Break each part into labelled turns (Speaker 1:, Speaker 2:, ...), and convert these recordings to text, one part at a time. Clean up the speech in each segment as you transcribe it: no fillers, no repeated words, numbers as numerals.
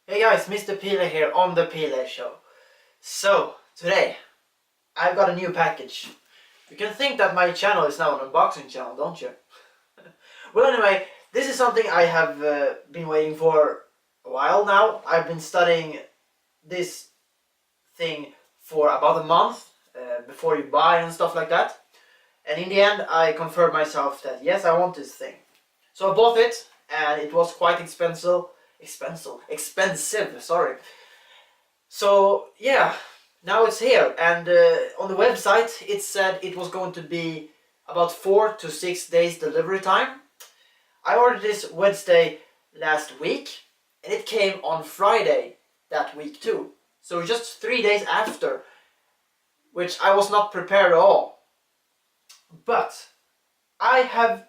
Speaker 1: Hey guys, Mr.P-Lay here on the P-Lay Show. So, today, I've got a new package. You can think that my channel is now an unboxing channel, don't you? Well anyway, this is something I have been waiting for a while now. I've been studying this thing for about a month before you buy and stuff like that. And in the end, I confirmed myself that yes, I want this thing. So I bought it, and it was quite expensive, sorry. So yeah, now it's here, and on the website it said it was going to be about 4 to 6 days delivery time. I ordered this Wednesday last week, and it came on Friday that week too. So just 3 days after, which I was not prepared at all. But I have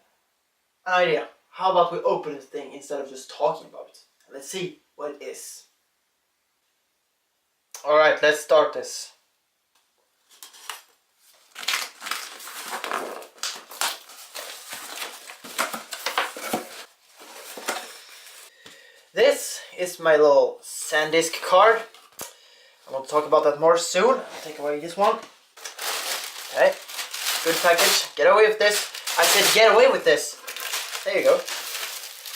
Speaker 1: an idea. How about we open this thing instead of just talking about it? Let's see what it is. Alright, let's start this. This is my little SanDisk card. I want to talk about that more soon. I'll take away this one. Okay, good package. Get away with this. I said get away with this. There you go.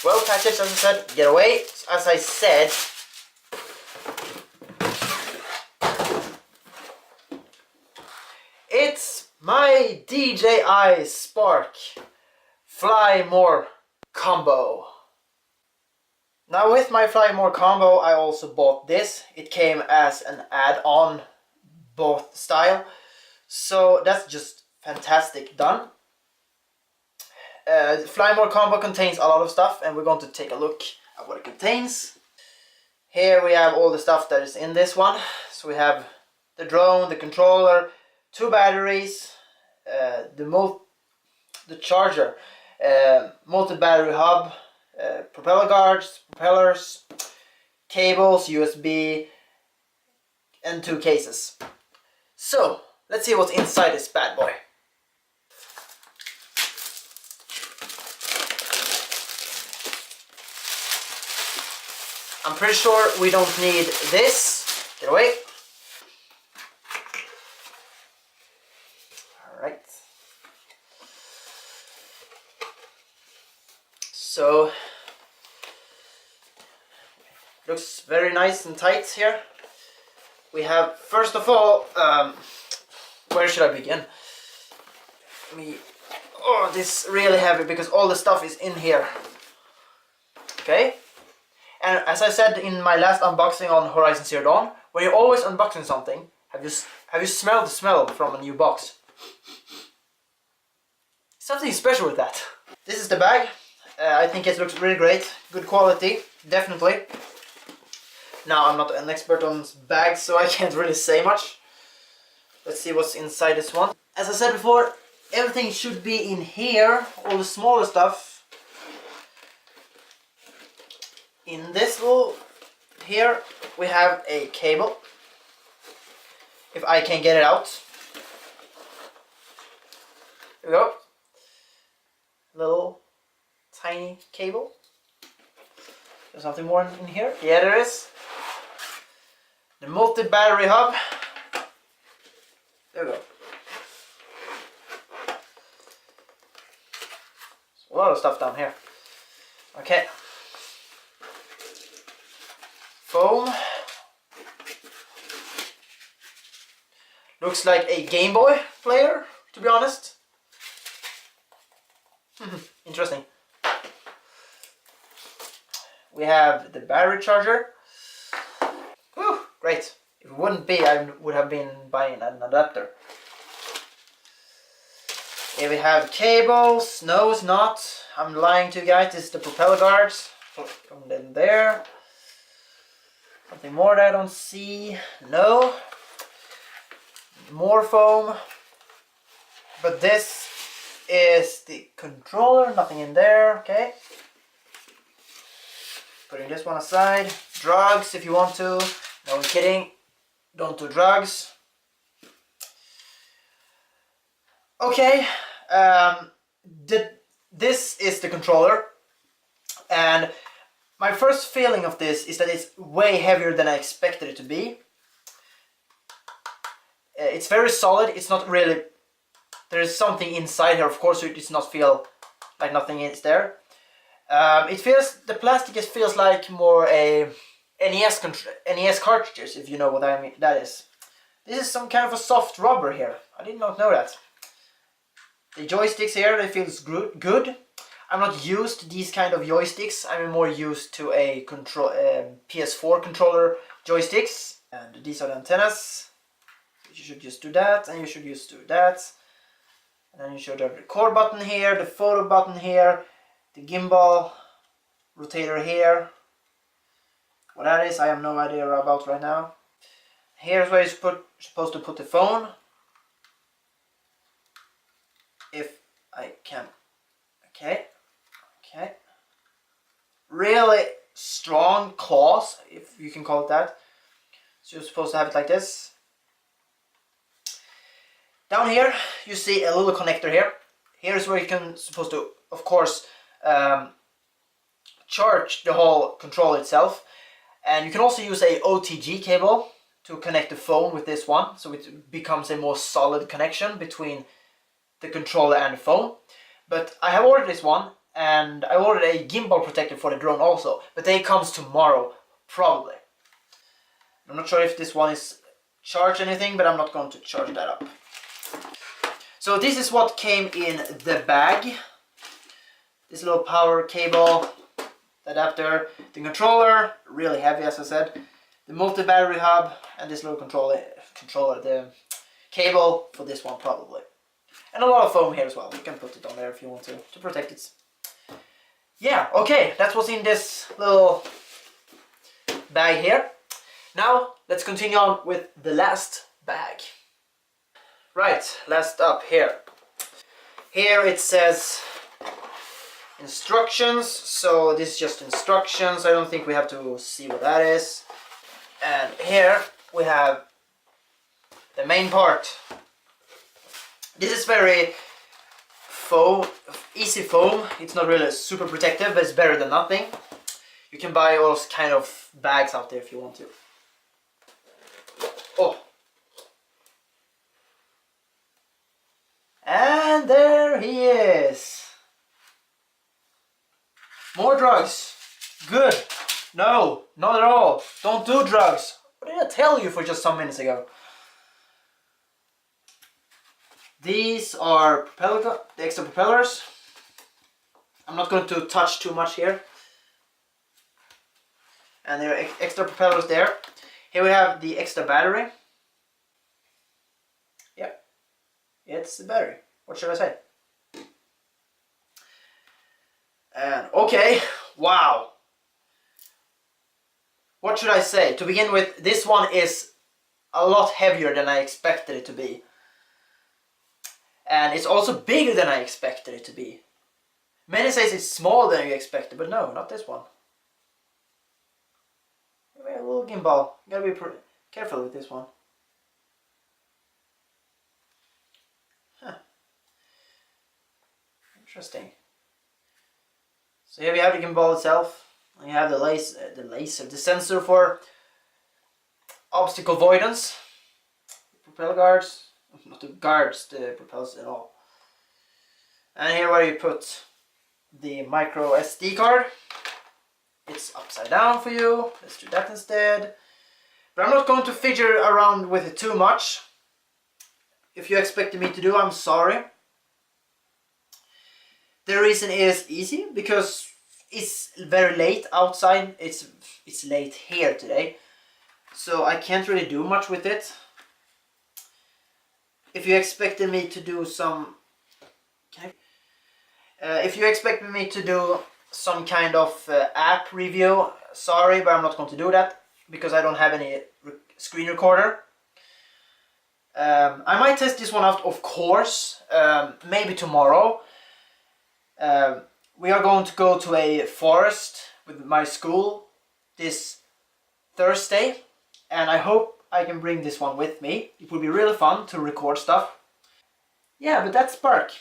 Speaker 1: Well packaged, as I said. Get away, as I said. It's my DJI Spark Fly More combo. Now with my Fly More combo, I also bought this. It came as an add-on, both style. So that's just fantastic done. Fly More combo contains a lot of stuff, and we're going to take a look at what it contains. Here we have all the stuff that is in this one. So we have the drone, the controller, 2 batteries, the charger, multi-battery hub, propeller guards, propellers, cables, USB, and 2 cases. So let's see what's inside this bad boy. I'm pretty sure we don't need this. Get away. Alright. So, looks very nice and tight here. We have, first of all, where should I begin? Oh, this is really heavy because all the stuff is in here. Okay. And as I said in my last unboxing on Horizon Zero Dawn, when you're always unboxing something, have you smelled the smell from a new box? Something special with that. This is the bag. I think it looks really great. Good quality, definitely. Now, I'm not an expert on bags, so I can't really say much. Let's see what's inside this one. As I said before, everything should be in here, all the smaller stuff. In this little, here we have a cable, if I can get it out. Here we go. Little tiny cable. There's nothing more in here. Yeah, there is. The multi-battery hub. There we go. A lot of stuff down here. Okay. Foam. Looks like a Game Boy player, to be honest. Interesting. We have the battery charger. Whew, great. If it wouldn't be, I would have been buying an adapter. Here we have cables. No, it's not. I'm lying to you guys. This is the propeller guards. From in there. Something more that I don't see. No. More foam. But this is the controller. Nothing in there. Okay. Putting this one aside. Drugs if you want to. No, I'm kidding. Don't do drugs. Okay. This is the controller. And My first feeling of this is that it's way heavier than I expected it to be. It's very solid. It's not really... There is something inside here, of course, so it does not feel like nothing is there. It feels... The plastic feels like more a NES cartridges, if you know what I mean. That is. This is some kind of a soft rubber here. I did not know that. The joysticks here, they feels good. I'm not used to these kind of joysticks. I'm more used to a PS4 controller joysticks. And these are the antennas. You should just do that, and you should just do that. And then you should have the record button here, the photo button here, the gimbal rotator here. What that is, I have no idea about right now. Here's where you're supposed to put the phone. If I can. Okay. Okay. Really strong claws, if you can call it that. So you're supposed to have it like this. Down here you see a little connector here. Here's where you can supposed to, of course, charge the whole controller itself. And you can also use a OTG cable to connect the phone with this one, so it becomes a more solid connection between the controller and the phone. But I have ordered this one, and I ordered a gimbal protector for the drone also, but they comes tomorrow, probably. I'm not sure if this one is charged anything, but I'm not going to charge that up. So this is what came in the bag. This little power cable, adapter, the controller, really heavy as I said, the multi-battery hub, and this little controller, the cable for this one probably. And a lot of foam here as well. You can put it on there if you want to protect it. Yeah, okay, that's what's in this little bag here. Now, let's continue on with the last bag. Right, last up here. Here it says instructions, so this is just instructions. I don't think we have to see what that is. And here we have the main part. This is very easy foam. It's not really super protective, but it's better than nothing. You can buy all kind of bags out there if you want to. Oh. And there he is. More drugs. Good. No, not at all. Don't do drugs. What did I tell you for just some minutes ago? These are the extra propellers. I'm not going to touch too much here. And there are extra propellers there. Here we have the extra battery. Yeah, it's the battery. What should I say? And okay, wow. What should I say? To begin with, this one is a lot heavier than I expected it to be. And it's also bigger than I expected it to be. Many say it's smaller than you expected, but no, not this one. We have a little gimbal. You gotta be careful with this one. Huh. Interesting. So here we have the gimbal itself. And you have the sensor for obstacle avoidance. Propeller guards. Not the guards, the propellers at all. And here where you put the micro SD card. It's upside down for you. Let's do that instead. But I'm not going to fidget around with it too much. If you expected me to do, I'm sorry. The reason is easy, because it's very late outside. It's late here today. So I can't really do much with it. If you expected me to do some... if you expected me to do some kind of app review, sorry, but I'm not going to do that, because I don't have any screen recorder. I might test this one out, of course, maybe tomorrow. We are going to go to a forest with my school this Thursday, and I hope I can bring this one with me. It will be really fun to record stuff. Yeah, but that's Spark.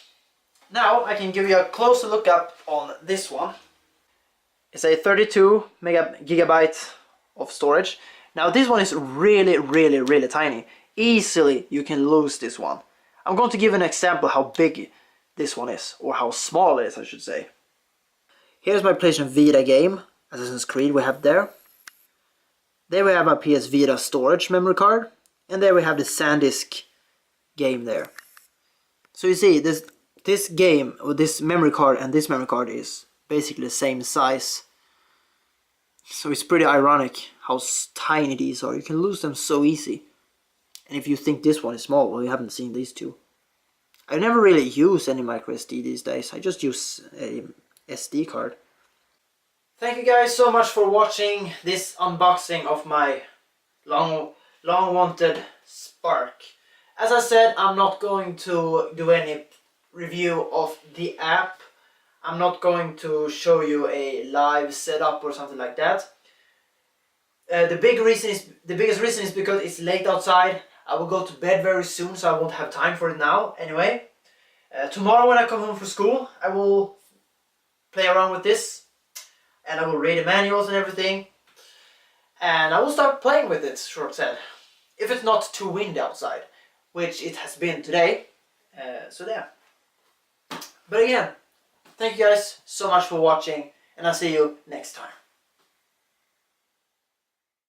Speaker 1: Now I can give you a closer look up on this one. It's a 32 gigabyte of storage. Now this one is really tiny. Easily you can lose this one. I'm going to give an example how big this one is, or how small it is, I should say. Here's my PlayStation Vita game, Assassin's Creed we have there. There we have my PS Vita storage memory card, and there we have the SanDisk game there. So you see, this game, or this memory card and this memory card is basically the same size. So it's pretty ironic how tiny these are. You can lose them so easy. And if you think this one is small, well, you haven't seen these two. I never really use any micro SD these days. I just use a SD card. Thank you guys so much for watching this unboxing of my long wanted Spark. As I said, I'm not going to do any review of the app. I'm not going to show you a live setup or something like that. The biggest reason is because it's late outside. I will go to bed very soon, so I won't have time for it now. Anyway, tomorrow when I come home from school, I will play around with this, and I will read the manuals and everything, and I will start playing with it, short said, if it's not too windy outside, which it has been today. So yeah. But again, thank you guys so much for watching, and I'll see you next time.